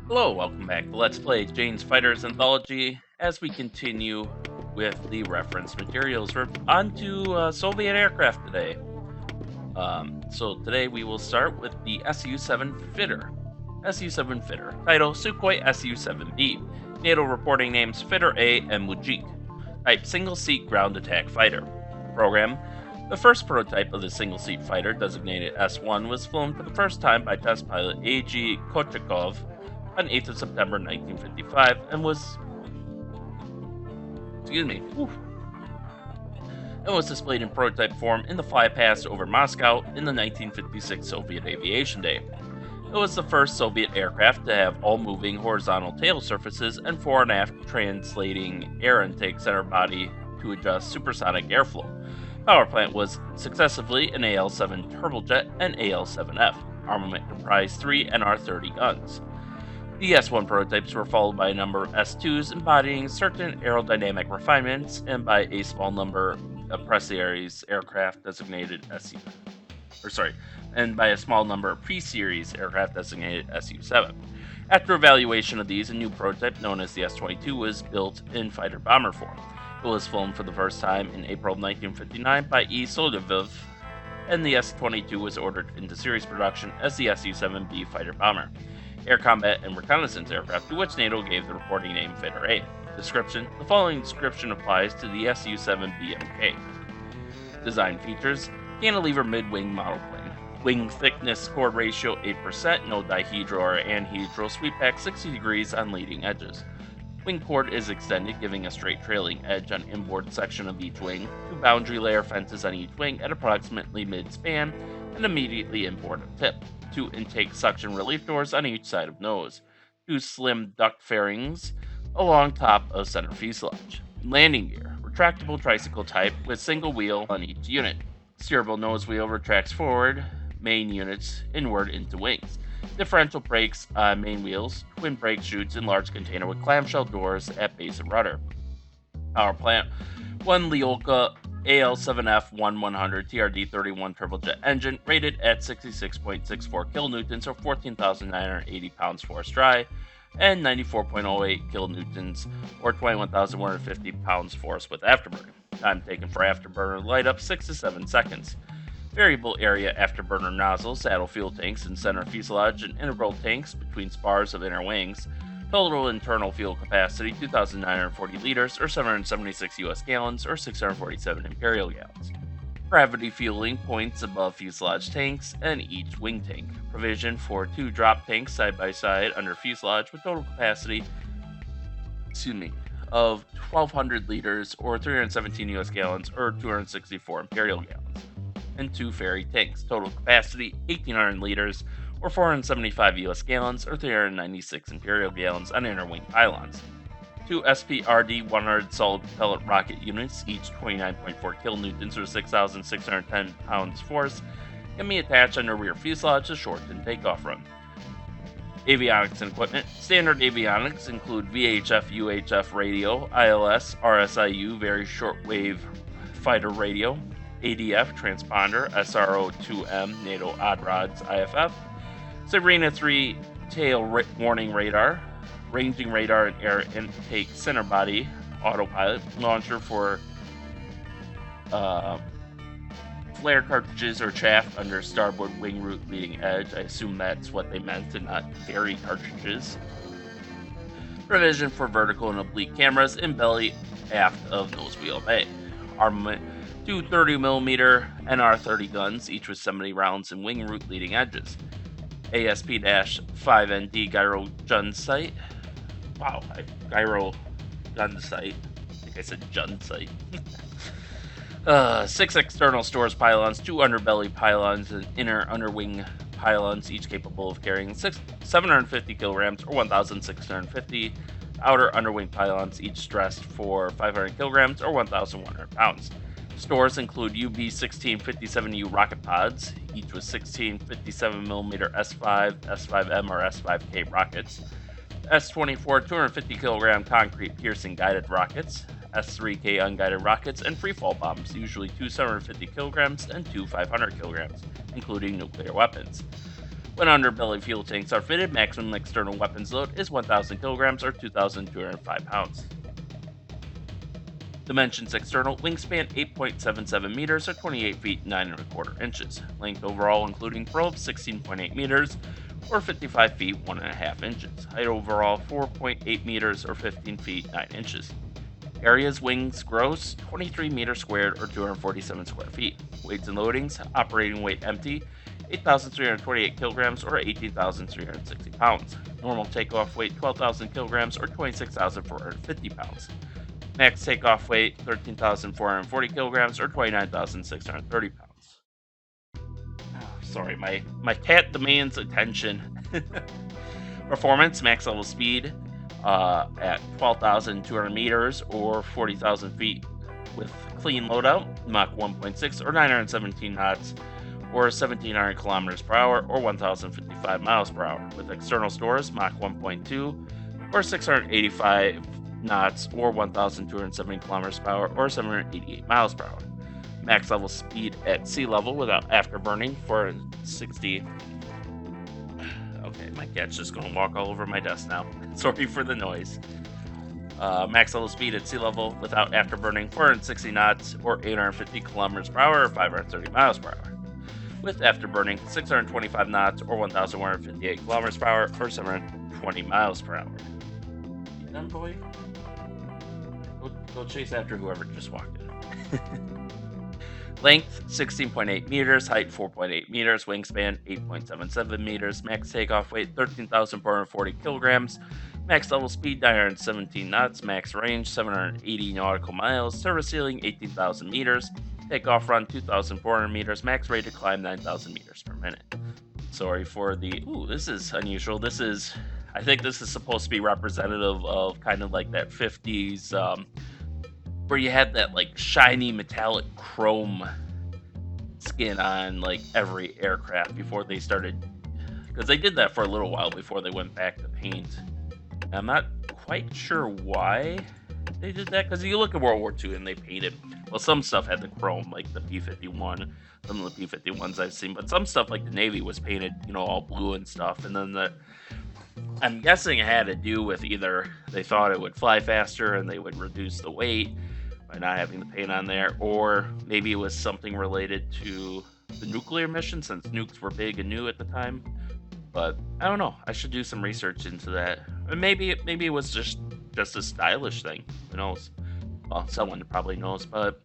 Hello, welcome back to Let's Play Jane's Fighters Anthology as we continue with the reference materials. We're on to Soviet aircraft today. So today we will start with the Su-7 Fitter. Su-7 Fitter. Title, Sukhoi Su-7B. NATO reporting names Fitter A and Mujik. Type, single-seat ground attack fighter. Program, the first prototype of the single-seat fighter, designated S-1, was flown for the first time by test pilot A.G. Kochakov on 8th of September 1955 and was displayed in prototype form in the flypast over Moscow in the 1956 Soviet Aviation Day. It was the first Soviet aircraft to have all moving horizontal tail surfaces and fore and aft translating air intake center body to adjust supersonic airflow. Power plant was successively an AL-7 turbojet and AL-7F. Armament comprised 3 NR-30 guns. The S-1 prototypes were followed by a number of S-2s embodying certain aerodynamic refinements and by a small number of pre-series aircraft designated pre-series aircraft designated Su-7. After evaluation of these, a new prototype known as the S-22 was built in fighter-bomber form. It was flown for the first time in April of 1959 by E. Solovyev, and the S-22 was ordered into series production as the Su-7B fighter-bomber. Air combat and reconnaissance aircraft, to which NATO gave the reporting name Fitter A. Description: the following description applies to the Su-7BMK. Design features: cantilever mid-wing model plane. Wing thickness chord ratio 8%, no dihedral or anhedral, sweep back 60 degrees on leading edges. Wing chord is extended, giving a straight trailing edge on inboard section of each wing, 2 boundary layer fences on each wing at approximately mid-span, and immediately inboard of tip. 2 intake suction relief doors on each side of nose. 2 slim duct fairings along top of center fuselage. Landing gear, retractable tricycle type with single wheel on each unit. Steerable nose wheel retracts forward, main units inward into wings. Differential brakes on main wheels, twin brake chutes, and large container with clamshell doors at base and rudder. Power plant, 1 Lyulka AL-7F-1100 TRD-31 turbojet engine rated at 66.64 kilonewtons or 14,980 pounds force dry and 94.08 kilonewtons or 21,150 pounds force with afterburner. Time taken for afterburner light up 6 to 7 seconds. Variable area afterburner nozzles, saddle fuel tanks in center fuselage, and integral tanks between spars of inner wings. Total internal fuel capacity 2,940 liters or 776 US gallons or 647 imperial gallons. Gravity fueling points above fuselage tanks and each wing tank. Provision for 2 drop tanks side by side under fuselage with total capacity of 1,200 liters or 317 US gallons or 264 imperial gallons. And 2 ferry tanks. Total capacity 1,800 liters or 475 US gallons or 396 imperial gallons on inner wing pylons. 2 SPRD-100 solid propellant rocket units, each 29.4 kilonewtons or 6,610 pounds force, can be attached under rear fuselage to shorten takeoff run. Avionics and equipment. Standard avionics include VHF, UHF radio, ILS, RSIU, very shortwave fighter radio, ADF transponder, SRO-2M, NATO odd rods, IFF, Serena 3 tail warning radar, ranging radar and air intake center body, autopilot, launcher for flare cartridges or chaff under starboard wing root leading edge. I assume that's what they meant and not dairy cartridges. Provision for vertical and oblique cameras in belly aft of nose wheel bay. Armament: 2 30mm NR-30 guns, each with 70 rounds in wing root leading edges. ASP-5ND gyro gun sight. Gyro gun sight. I think I said gun sight. 6 external stores pylons, 2 underbelly pylons, and inner underwing pylons, each capable of carrying 750 kilograms or 1,650. Outer underwing pylons, each stressed for 500 kilograms or 1,100 pounds. Stores include UB-1657U rocket pods, each with 16 57mm S5, S5M, or S5K rockets, S-24 250kg concrete piercing guided rockets, S-3K unguided rockets, and freefall bombs, usually 2 750 kilograms and 2 500 kilograms, including nuclear weapons. When underbelly fuel tanks are fitted, maximum external weapons load is 1,000 kilograms or 2,205 pounds. Dimensions external, wingspan 8.77 meters or 28 feet 9 1/4 inches. Length overall, including probes, 16.8 meters or 55 feet 1.5 inches. Height overall, 4.8 meters or 15 feet 9 inches. Areas wings gross, 23 meters squared or 247 square feet. Weights and loadings, operating weight empty, 8,328 kilograms or 18,360 pounds. Normal takeoff weight, 12,000 kilograms or 26,450 pounds. Max takeoff weight, 13,440 kilograms or 29,630 pounds. Oh, sorry, my cat demands attention. Performance, max level speed at 12,200 meters or 40,000 feet with clean loadout, Mach 1.6 or 917 knots or 1,700 kilometers per hour or 1,055 miles per hour. With external stores, Mach 1.2 or 685 knots or 1,270 kilometers per hour or 788 miles per hour. Max level speed at sea level without afterburning, 460. Okay, my cat's just gonna walk all over my desk now. Sorry for the noise. Max level speed at sea level without afterburning, 460 knots or 850 kilometers per hour or 530 miles per hour. With afterburning, 625 knots or 1,158 kilometers per hour or 720 miles per hour. You done, boy? Go chase after whoever just walked in. Length, 16.8 meters. Height, 4.8 meters. Wingspan, 8.77 meters. Max takeoff weight, 13,440 kilograms. Max level speed, 917 knots. Max range, 780 nautical miles. Service ceiling, 18,000 meters. Takeoff run, 2,400 meters. Max rate of climb, 9,000 meters per minute. Sorry for the... Ooh, this is unusual. I think this is supposed to be representative of kind of like that 50s... where you had that like shiny metallic chrome skin on like every aircraft before they started, because they did that for a little while before they went back to paint. I'm not quite sure why they did that, because you look at World War II and they painted, well, some stuff had the chrome, like the P-51, some of the P-51s I've seen, but some stuff like the Navy was painted, all blue and stuff, and then I'm guessing it had to do with either they thought it would fly faster and they would reduce the weight by not having the paint on there, or maybe it was something related to the nuclear mission, since nukes were big and new at the time. But I don't know. I should do some research into that. And maybe it was just a stylish thing. Who knows? Well, someone probably knows, but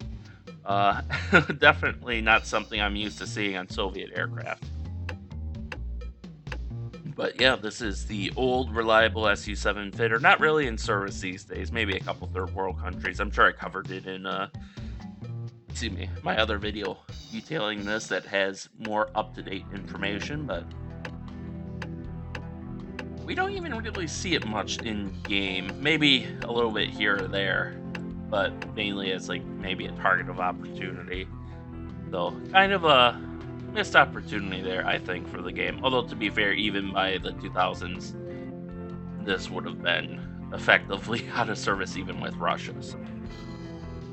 definitely not something I'm used to seeing on Soviet aircraft. But yeah, this is the old, reliable Su-7 Fitter. Not really in service these days. Maybe a couple third world countries. I'm sure I covered it in, my other video detailing this that has more up-to-date information, but we don't even really see it much in game. Maybe a little bit here or there, but mainly as like maybe a target of opportunity. So kind of a missed opportunity there, I think, for the game. Although, to be fair, even by the 2000s, this would have been effectively out of service even with Russia. So,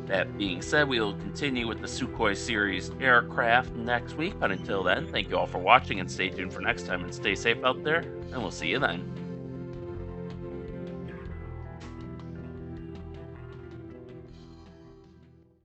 that being said, we will continue with the Sukhoi series aircraft next week. But until then, thank you all for watching and stay tuned for next time, and stay safe out there, and we'll see you then.